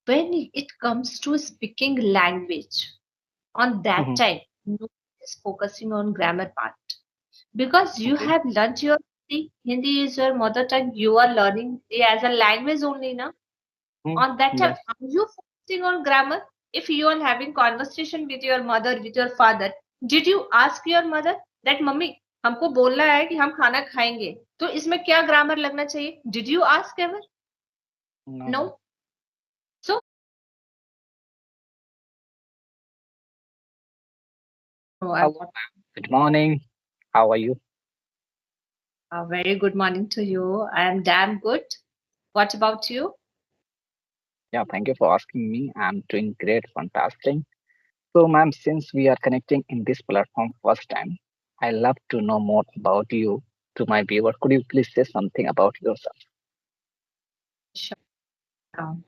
when it comes to speaking language, on that Mm-hmm. time, no one is focusing on grammar part because you Okay. have learnt your Hindi. Hindi is your mother tongue. You are learning it as a language only now. Mm. On that time, Yes. are you focusing on grammar? If you are having conversation with your mother, with your father, did you ask your mother that mummy हमको बोलना है कि हम खाना खाएंगे तो इसमें क्या ग्रामर लगना चाहिए? Did you ask ever? No. No. So no, Hello, ma'am. Good morning. How are you? a very good morning to you. I am damn good. What about you? Yeah, thank you for asking me. I'm doing great, fantastic. So, ma'am, since we are connecting in this platform first time, I love to know more about you to my viewer. Could you please say something about yourself? Sure. Um,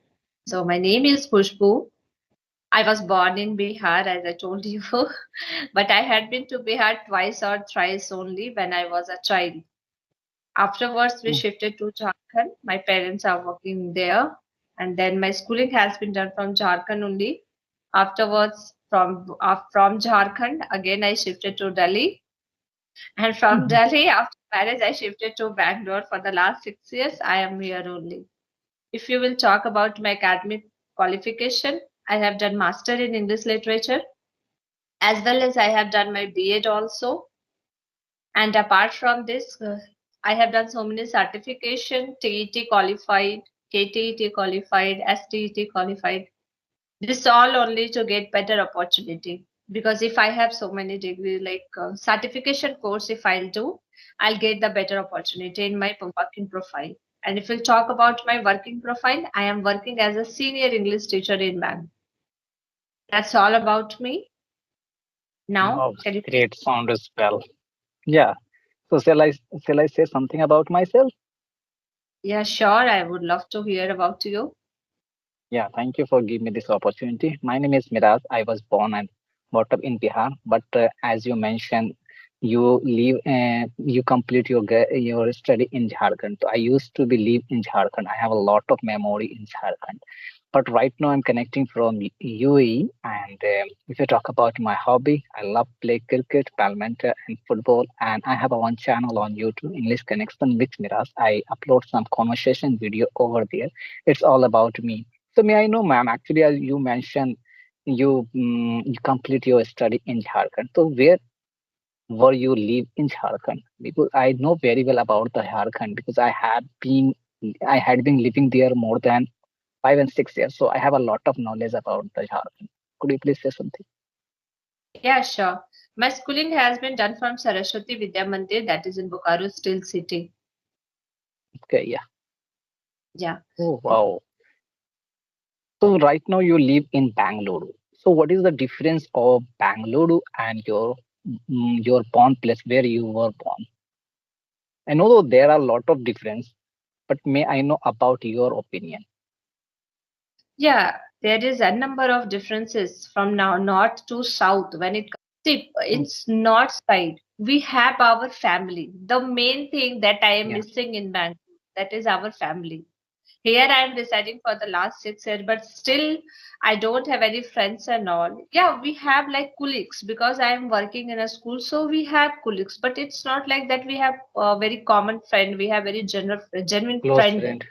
So my name is Khushbu. I was born in Bihar, as I told you, but I had been to Bihar twice or thrice only when I was a child. Afterwards, we Mm. shifted to Jharkhand. My parents are working there, and then my schooling has been done from Jharkhand only. Afterwards, from Jharkhand, again I shifted to Delhi, and from Mhm. Delhi, after marriage, I shifted to Bangalore. For the last 6 years, I am here only. If you will talk about my academic qualification, I have done master in English literature as well as I have done my B.Ed also. And apart from this, I have done so many certification, TET qualified, KTET qualified, STET qualified. This all only to get better opportunity. Because if I have so many degree like certification course, if I'll do, I'll get the better opportunity in my working profile. And if we'll talk about my working profile, I am working as a senior English teacher in Bangalore. That's all about me. Now, Oh, can you please? great sound as well. Yeah. So shall I say something about myself? Yeah, sure. I would love to hear about you. Yeah, thank you for giving me this opportunity. My name is Miraz. I was born and brought up in Bihar, but as you mentioned, you complete your study in Jharkhand. So I used to be live in Jharkhand. I have a lot of memory in Jharkhand, but right now I'm connecting from UAE. And if you talk about my hobby, I love play cricket, badminton, and football. And I have a one channel on YouTube, English Connection with Miraz. I upload some conversation video over there. It's all about me. So may I know, ma'am, actually, as you mentioned, you complete your study in Jharkhand. So where were you live in Jharkhand? Because I know very well about the Jharkhand because I had been living there more than 5 and 6 years. So I have a lot of knowledge about the Jharkhand. Could you please say something? Yeah, sure. My schooling has been done from Saraswati Vidya Mandir, that is in Bokaro Steel City. Okay, yeah. Yeah. Oh wow. So right now you live in Bangalore. So what is the difference of Bangalore and your born place where you were born? I know there are a lot of difference, but may I know about your opinion? Yeah, there is a number of differences from now north to south when it comes. See, Mm. it's north side. We have our family. The main thing that I am Yeah. missing in Bangalore, that is our family. Here I am residing for the last 6 years, but still I don't have any friends and all. Yeah, we have like colleagues because I am working in a school, so we have colleagues. But it's not like that we have a very common friend. We have very genuine Close friend. friend.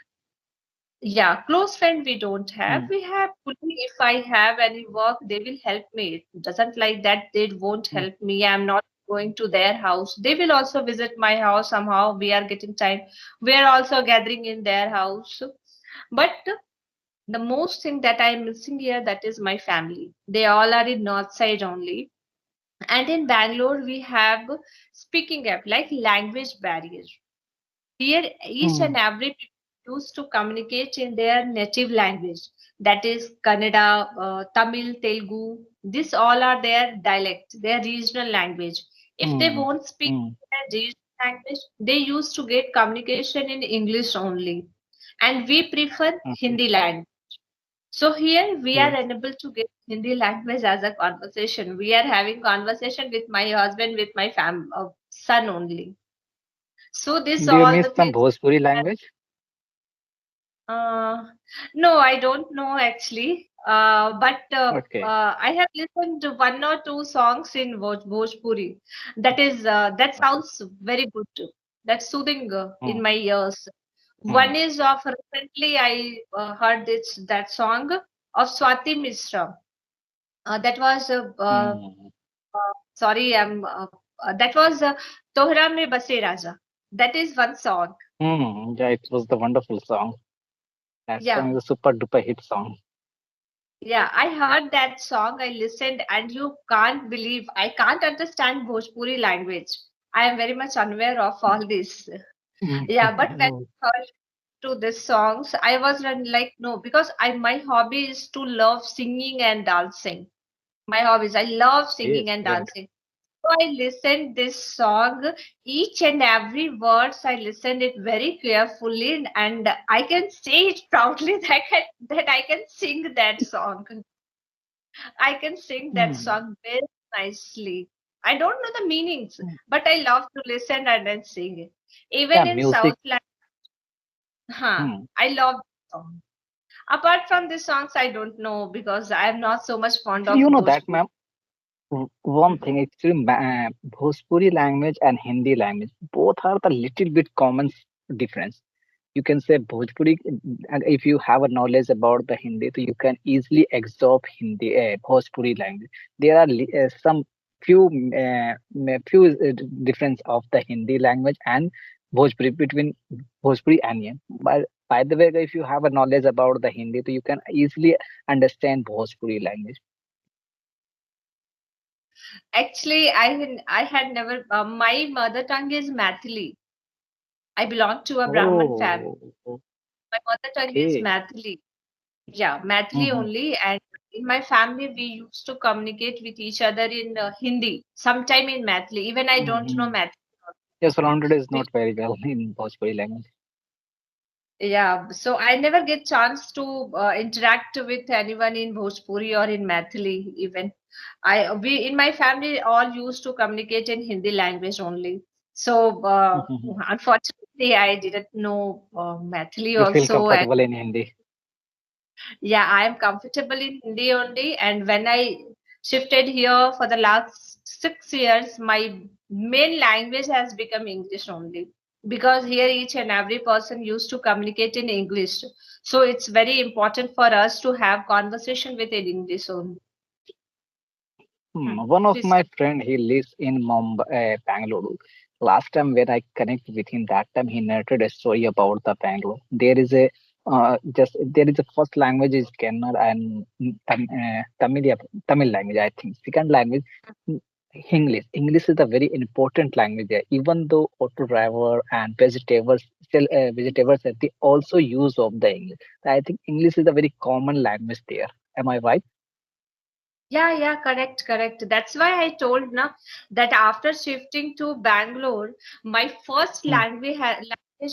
Yeah, close friend we don't have. Mm. We have colleague. If I have any work, they will help me. It doesn't like that they won't Mm. help me. I'm not going to their house. They will also visit my house somehow. We are getting time. We are also gathering in their house. But the most thing that I'm missing here, that is my family. They all are in north side only. And in Bangalore, we have speaking app like language barrier. Here, each and Mm. every people used to communicate in their native language. That is Kannada, Tamil, Telugu. These all are their dialect, their regional language. If they Mm. won't speak Mm. their regional language, they used to get communication in English only. And we prefer Okay. Hindi language. So here we are Yes. unable to get Hindi language as a conversation. We are having conversation with my husband, with my son only. So this Do you all miss the some things. Bhojpuri language? Uh, no, I don't know actually. But Okay. I have listened to one or two songs in Bhojpuri. That Okay. sounds very good too. That's soothing in Hmm. my ears. One Hmm. is of recently I heard this that song of Swati Mishra. That was Hmm. sorry, that was Tohra Me Base Raja. That is one song. Hmm. Yeah, it was the wonderful song. That song Yeah. is a super duper hit song. Yeah, I heard that song, I listened, and you can't believe I can't understand Bhojpuri language. I am very much unaware of all this. Yeah, but when Oh, I heard to these songs, I was like, no, because I my hobby is to love singing and dancing. My hobbies, I love yes, singing and great. dancing. So I listened this song, each and every words I listened it very carefully, and I can say it proudly that I can sing that song. I can sing that Hmm. song very nicely. I don't know the meanings, Hmm. but I love to listen and then sing it. Yeah, Even in music. Southland, huh, Hmm. I love the song. Apart from the songs, I don't know because I am not so much fond Actually, of you know that, Bhojpuri. ma'am. One Mhm. thing, actually, Bhojpuri language and Hindi language both are the little bit common difference. You can say Bhojpuri, and if you have a knowledge about the Hindi, so you can easily absorb Hindi, Bhojpuri language. There are some few few difference of the Hindi language and Bhojpuri between Bhojpuri and Yan. But by the way, if you have a knowledge about the Hindi, so you can easily understand Bhojpuri language. Actually, I had never. My mother tongue is Mathili. I belong to a Brahmin family. Oh, My mother tongue is okay. Mathili. Yeah, Mathili Mm-hmm. only. And in my family, we used to communicate with each other in Hindi, sometime in Mathili. Even I don't know Mm-hmm. Mathili. Yes, surrounded is Be- not very well in Bhojpuri language. Yeah, so I never get chance to interact with anyone in Bhojpuri or in Mathili even. We in my family all used to communicate in Hindi language only. So Mhm. unfortunately, I didn't know Mathili You feel also. comfortable in Hindi. Yeah, I am comfortable in Hindi only. And when I shifted here for the last 6 years, my main language has become English only. Because here each and every person used to communicate in English. So it's very important for us to have conversation with in English only. Hmm. One of Please my friend, he lives in Mumbai, Bangalore. Last time when I connected with him, that time he narrated a story about the Bangalore. There is a there is a first language is Kannada and Tamil language, I think. Second language, mm, English. English is a very important language there. Even though auto driver and vegetables still vegetables they also use of the English. I think English is a very common language there. Am I right? Yeah, yeah, correct, correct. That's why I told na that after shifting to Bangalore, my first Hmm. language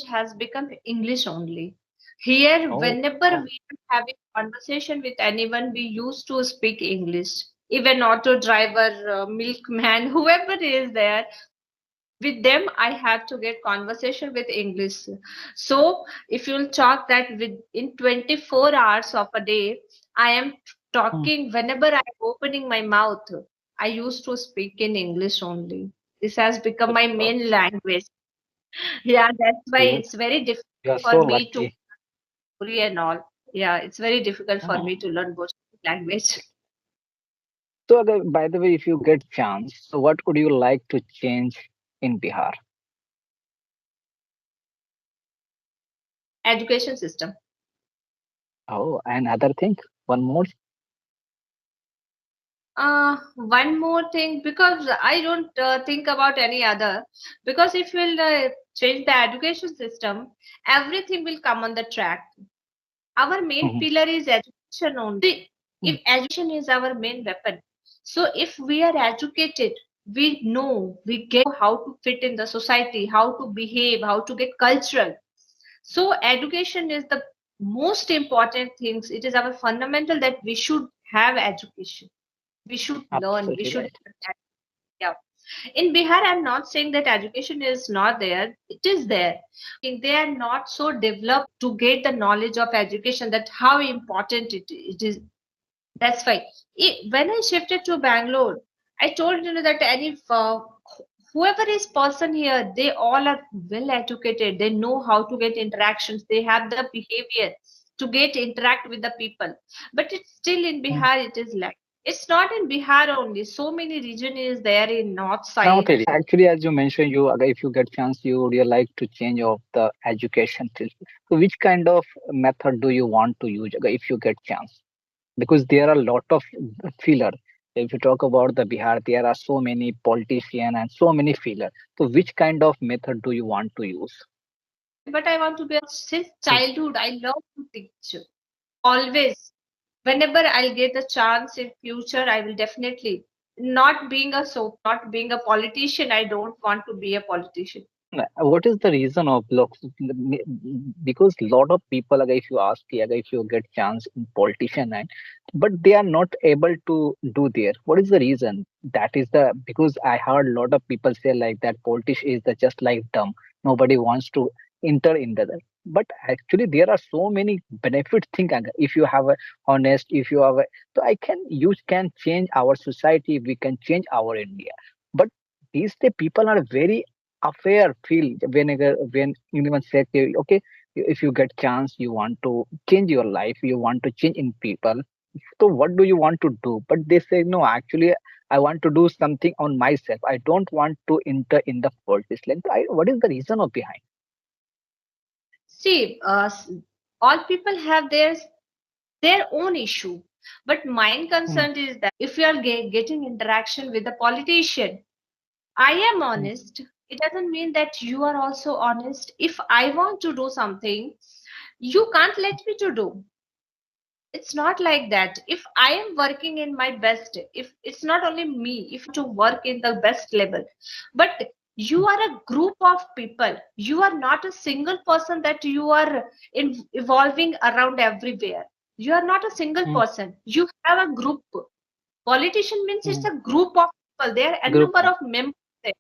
has become English only. Here, Oh. whenever we are having conversation with anyone, we used to speak English. Even auto driver, milkman, whoever is there, with them I have to get conversation with English. So if you'll talk that within 24 hours of a day I am Hmm. talking, whenever I'm opening my mouth I used to speak in English only. This has become my Super. main language. Yeah, that's why You, it's very you difficult are for so me to lucky. Korea and all. Yeah, it's very difficult for me Hmm. to learn both language. So, by the way, if you get chance, so what would you like to change in Bihar? Education system. Oh, and other thing, one more. One more thing, because I don't think about any other. Because if we'll change the education system, everything will come on the track. Our main Mhm. pillar is education only. Mm. If education is our main weapon, so if we are educated, we know, we get how to fit in the society, how to behave, how to get cultural. So education is the most important things. It is our fundamental that we should have education. We should learn. We Absolutely should right. have that. Yeah. In Bihar, I'm not saying that education is not there. It is there. They are not so developed to get the knowledge of education that how important it is. That's why when I shifted to Bangalore, I told that any whoever is person here, they all are well educated. They know how to get interactions. They have the behavior to get interact with the people. But it's still in Mm. Bihar, it is like it's not in Bihar only. So many region is there in north Not side. really. Actually, as you mentioned, if you get chance, you would like to change of the education system. So, which kind of method do you want to use if you get chance? Because there are a lot of filler. If you talk about the Bihar, there are so many politicians and so many filler. So, which kind of method do you want to use? But I want to be since childhood. I love to teach. Always. Whenever I'll get the chance in future, I will definitely not being a politician. I don't want to be a politician. What is the reason of look? Because lot of people, if you ask, if you get chance in politician, and but they are not able to do there. What is the reason? That is the because I heard a lot of people say like that politician is the just like dumb. Nobody wants to enter into that. But actually, there are so many benefits. Think if you have a honest, if you have a, so I can you can change our society. We can change our India. But these the people are very affair feel when anyone says okay, if you get chance you want to change your life, you want to change in people, so what do you want to do? But they say no, actually I want to do something on myself, I don't want to enter in the politics. Like what is the reason of behind? See, all people have their own issue, but mine Mm, concern is that if you are getting interaction with a politician, I am mm, honest. It doesn't mean that you are also honest. If I want to do something, you can't let me to do. It's not like that. If I am working in my best, if it's not only me, if to work in the best level, but you mm, are a group of people. You are not a single person that you are evolving around everywhere. You are not a single mm, person. You have a group. Politician means it's mm. a group of people. There are a Group number of of members there.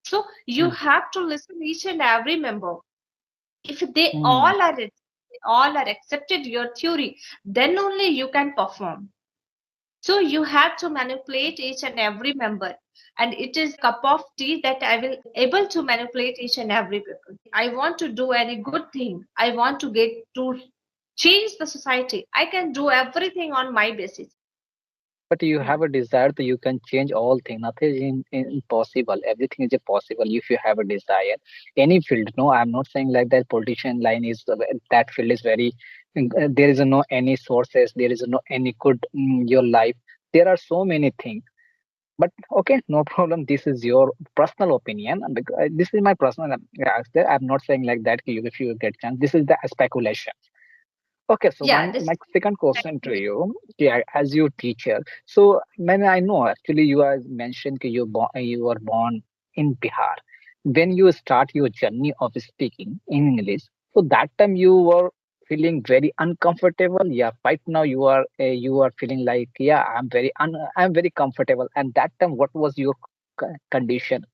So you mm, have to listen each and every member. If mm. they all are accepted your theory, then only you can perform. So you have to manipulate each and every member. And it is cup of tea that I will able to manipulate each and every people. I want to do any good thing. I want to get to change the society. I can do everything on my basis. But you have a desire that you can change all things. Nothing is impossible. Everything is possible if you have a desire. Any field. No, I'm not saying like that. Politician line is that field is very. There is no any sources. There is no any good your life. There are so many things. But okay, no problem. This is your personal opinion. And this is my personal. I'm not saying like that. If you get chance, this is the speculation. Okay, so Yeah, my this second question to you, yeah, as you teacher. So, man, I know actually you are mentioned that you were born in Bihar. When you start your journey of speaking in English, so that time you were feeling very uncomfortable. Yeah, right now you are feeling like yeah, I'm very comfortable. And that time, what was your condition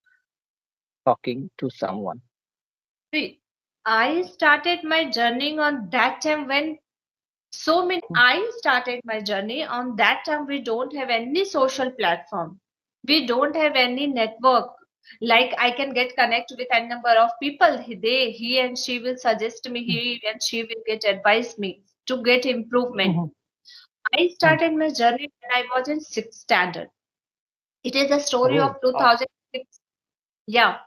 talking to someone? see, I started my journey on that time when I started my journey on that time. We don't have any social platform. We don't have any network. Like I can get connect with a number of people. He and she will suggest me. He and she will get advise me to get improvement. Mhm, I started my journey when I was in sixth standard. It is a story of oh, oh. 2006. Yeah.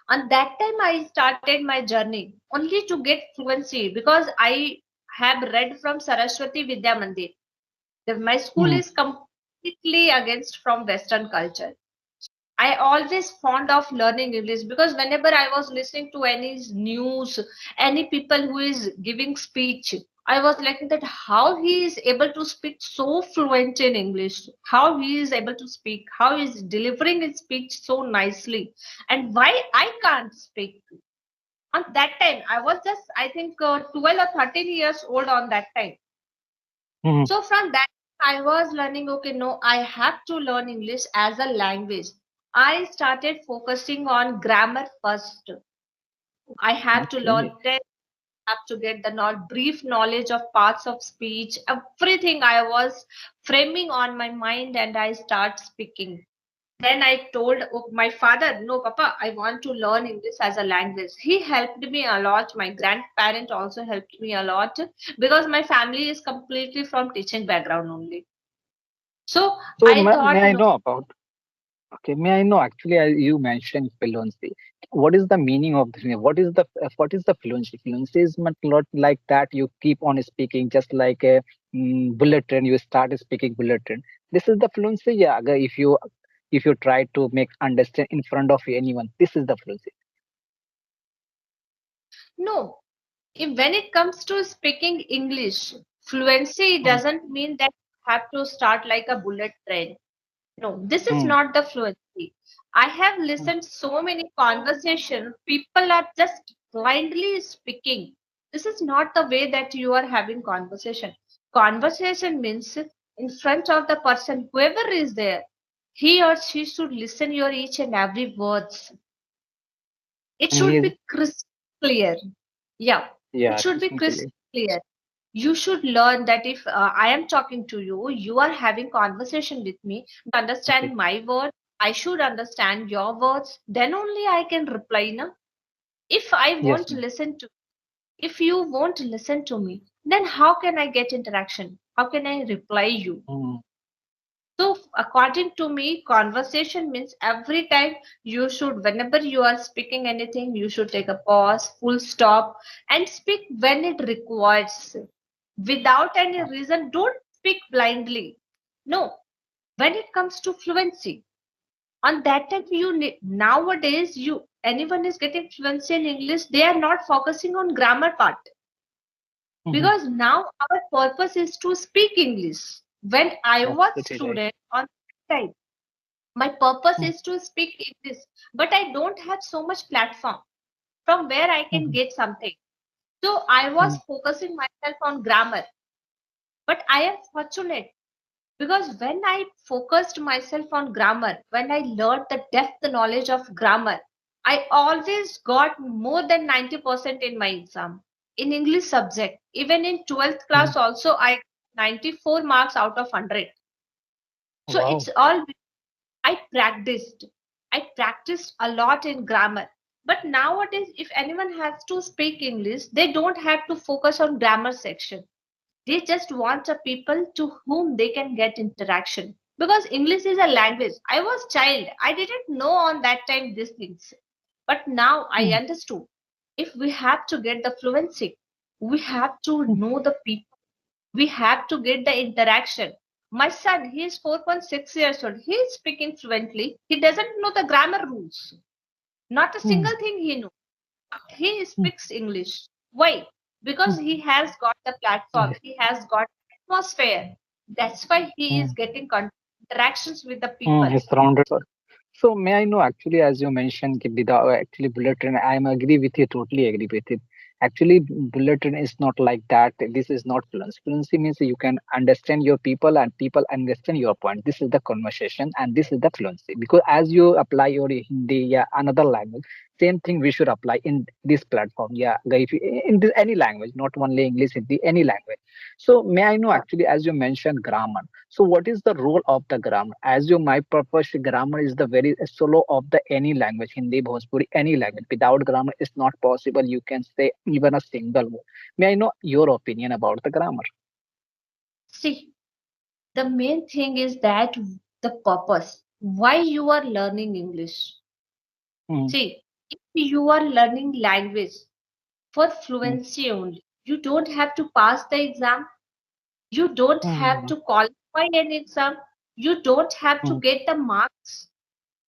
On that time, I started my journey only to get fluency because I have read from Saraswati Vidya Mandir. My school Mhm, is completely against from Western culture. I always fond of learning English because whenever I was listening to any news, any people who is giving speech, I was like that how he is able to speak so fluent in English, how he is able to speak, how he is delivering his speech so nicely, and why I can't speak. On that time, I was just I think 12 or 13 years old on that time. mhm, So from that, I was learning, okay, no, I have to learn English as a language. I started focusing on grammar first. I have to learn Okay. 10, have to get the brief knowledge of parts of speech, everything I was framing on my mind, and I start speaking. Then I told my father, no, Papa, I want to learn English as a language. He helped me a lot. My grandparent also helped me a lot because my family is completely from teaching background only. So So I thought, may I no, know about? Okay, may I know actually you mentioned fluency. What is the meaning of this? What is the fluency? Fluency is not like that you keep on speaking just like a bullet train. You start speaking bullet train. This is the fluency. Yeah, if you try to make understand in front of anyone, this is the fluency. no. When it comes to speaking English, fluency Mm, doesn't mean that you have to start like a bullet train. No, this is mm, not the fluency. I have mm, listened so many conversations. People are just blindly speaking. This is not the way that you are having conversation. Conversation means in front of the person, whoever is there, he or she should listen your each and every words. It and should he's be crystal clear. Yeah, it yeah, should be crystal essentially clear. You should learn that if I am talking to you, you are having conversation with me, okay. understand my words, I should understand your words, then only I can reply. Na? If I Yes, won't ma'am. listen to, if you won't listen to me, then how can I get interaction? How can I reply you? Mm, So, according to me, conversation means every time you should, whenever you are speaking anything, you should take a pause, full stop, and speak when it requires. Without any oh, reason, don't speak blindly. No, when it comes to fluency, on that time, nowadays, anyone is getting fluency in English, they are not focusing on grammar part mhm, because now our purpose is to speak English. When I was absolutely right. student on that time, my purpose Mm, is to speak English, but I don't have so much platform from where I can mhm, get something. So I was mm, focusing myself on grammar. But I am fortunate because when I focused myself on grammar, when I learned the depth knowledge of grammar, I always got more than 90% in my exam in English subject. Even in 12th mm. class also I 94 marks out of 100. So Wow. it's all I practiced. I practiced a lot in grammar. But nowadays, if anyone has to speak English, they don't have to focus on grammar section. They just want a people to whom they can get interaction. Because English is a language. I was child. I didn't know on that time these things. But now I Mm, understood. If we have to get the fluency, we have to mm, know the people, we have to get the interaction. My son, he is 4.6 years old. He is speaking fluently. He doesn't know the grammar rules. Not a mm, single thing he knows. He mm, speaks English. Why? Because mm. he has got the platform. Yes. He has got atmosphere. That's why he is Mm, getting interactions with the mm. people. He's surrounded for. So may I know actually, as you mentioned, कि without actually bullet train, I am agree with you, totally agree with it. Actually, bullet train is not like that. This is not fluency. Fluency means you can understand your people and people understand your point. This is the conversation and this is the fluency. Because as you apply your Hindi, yeah, another language, same thing we should apply in this platform. Yeah, if you, in this, any language, not only English, Hindi, any language. So may I know actually, as you mentioned, grammar. So what is the role of the grammar? As you my purpose, grammar is the very solo of the any language, Hindi, Bhojpuri, any language. Without grammar, it's not possible. You can say even a single word. May I know your opinion about the grammar? See, the main thing is that the purpose. Why you are learning English? Mm, See, if you are learning language for mm, fluency only, you don't have to pass the exam. You don't have mm, to qualify an exam. You don't have to mm, get the marks.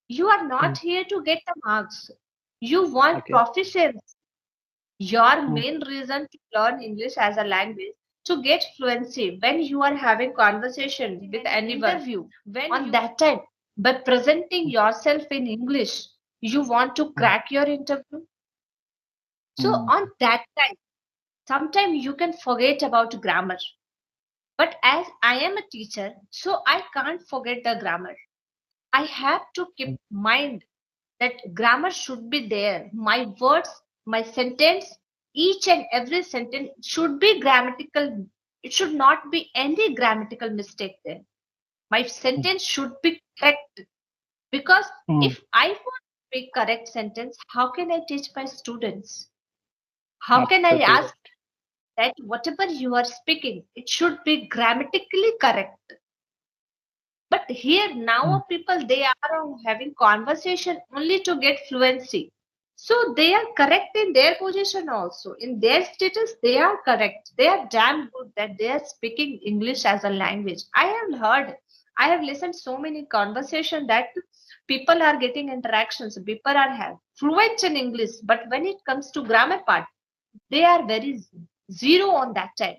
You are not mm. here to get the marks. You want Okay. proficiency. Your Mm, main reason to learn English as a language to get fluency when you are having conversation with anyone on that time by presenting mm, yourself in English. You want to mm, crack your interview. So mm, on that time, sometimes you can forget about grammar. But as I am a teacher, so I can't forget the grammar. I have to keep mind that grammar should be there. My words, my sentence, each and every sentence should be grammatical. It should not be any grammatical mistake there. My mm, sentence should be correct because mm. if I want to speak correct sentence, how can I teach my students? How can I Absolutely ask right. that whatever you are speaking, it should be grammatically correct? But here Mm. now people they are having conversation only to get fluency. So they are correct in their position also. In their status, they are correct. They are damn good that they are speaking English as a language. I have heard, I have listened so many conversation that people are getting interactions, people are have fluent in English, but when it comes to grammar part, they are very zero on that time.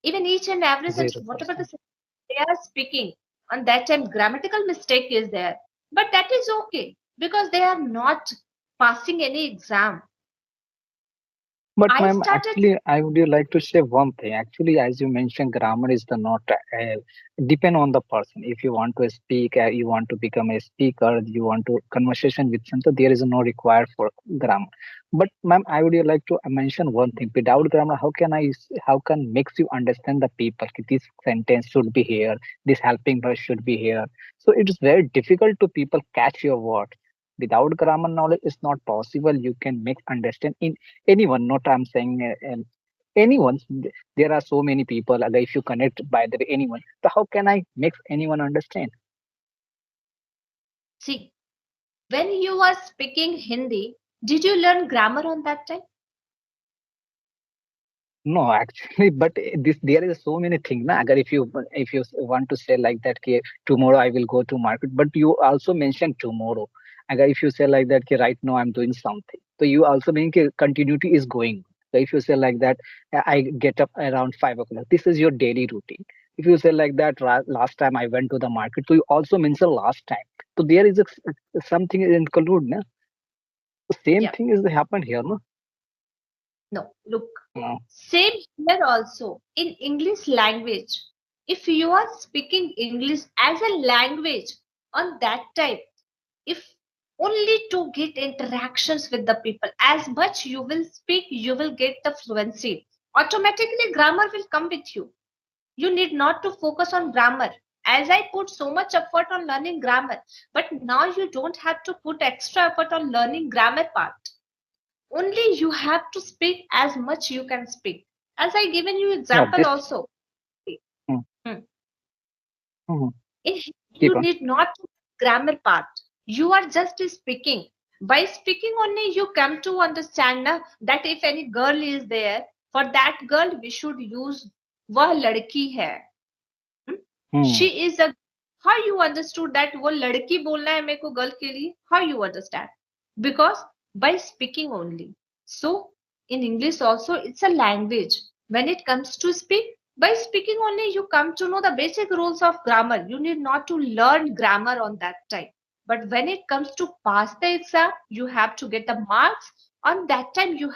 Even each and every sentence, whatever the 0%. sentence they are speaking, on that time grammatical mistake is there. But that is okay because they are not passing any exam. But I ma'am, started, actually, I would like to say one thing. Actually, as you mentioned, grammar is the not depend on the person. If you want to speak, you want to become a speaker, you want to conversation with someone, so there is no required for grammar. But ma'am, I would like to mention one thing. Without grammar, how can makes you understand the people? Ki this sentence should be here. This helping verb should be here. So it is very difficult to people catch your word. Without grammar knowledge, it's not possible. You can make understand in anyone, not I'm saying anyone. There are so many people, if you connect by the anyone, so how can I make anyone understand? see, when you are speaking Hindi, did you learn grammar on that time? No, actually, but this there is so many things. Na? Agar if you want to say like that, कि tomorrow I will go to market, but you also mentioned tomorrow. Agar if you say like that, कि right now I'm doing something, so you also mean कि continuity is going. So if you say like that, I get up around 5 o'clock. This is your daily routine. If you say like that, last time I went to the market, so you also mention last time. So there is something include, na? The same Yeah. thing is happened here, no? No, look, No. same here also in English language. If you are speaking English as a language on that time, if only to get interactions with the people, as much you will speak, you will get the fluency. Automatically, grammar will come with you. You need not to focus on grammar. As I put so much effort on learning grammar, but now you don't have to put extra effort on learning grammar part. Only you have to speak as much you can speak. As I given you Yeah, example this. also. Mm, Hmm. mm, In, keep you on. need not to grammar part. You are just speaking. By speaking only you come to understand na, that if any girl is there, for that girl we should use वह लड़की है. Hmm? Hmm. She is a, how you understood that वो लड़की बोलना है मेरे को girl के लिए? How you understand? Because by speaking only. So in English also it's a language. When it comes to speak, by speaking only you come to know the basic rules of grammar. You need not to learn grammar on that time. But when it comes to pass the exam, you have to get the marks. On that time you